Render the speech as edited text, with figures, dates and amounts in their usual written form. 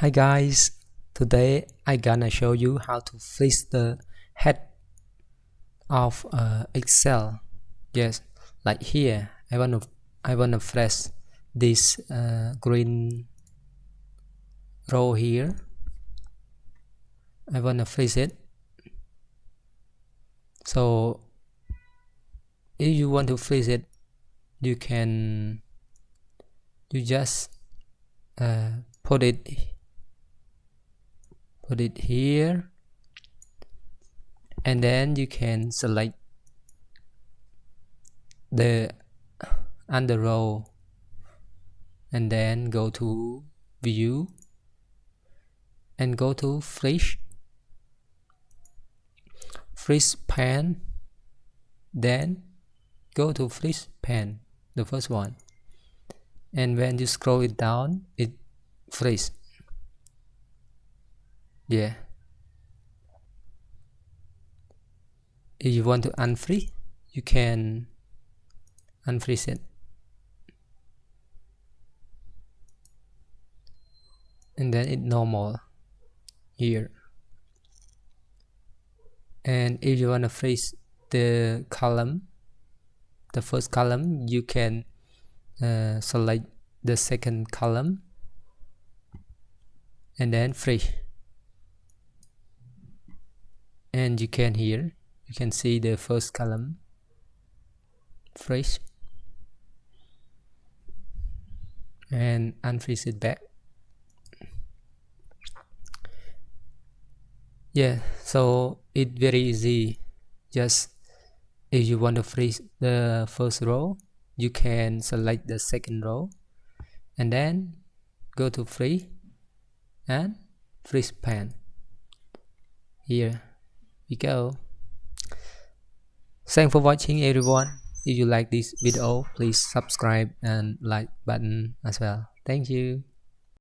Hi guys, today I gonna show you how to fix the head of Excel. Yes, like here I wanna flash this green row here. I wanna fix it. So if you want to fix it, you just put it here, and then you can select the under row and then go to view and go to freeze pan, then go to freeze pan, the first one, and when you scroll it down it freeze. Yeah, if you want to unfreeze, you can unfreeze it, and then it normal here. And if you want to freeze the column, the first column, you can select the second column and then freeze, and you can see the first column freeze, and unfreeze it back. Yeah, so it's very easy. Just if you want to freeze the first row, you can select the second row and then go to freeze and freeze pan. Here we go. Thanks for watching everyone. If you like this video, please subscribe and like button as well. Thank you.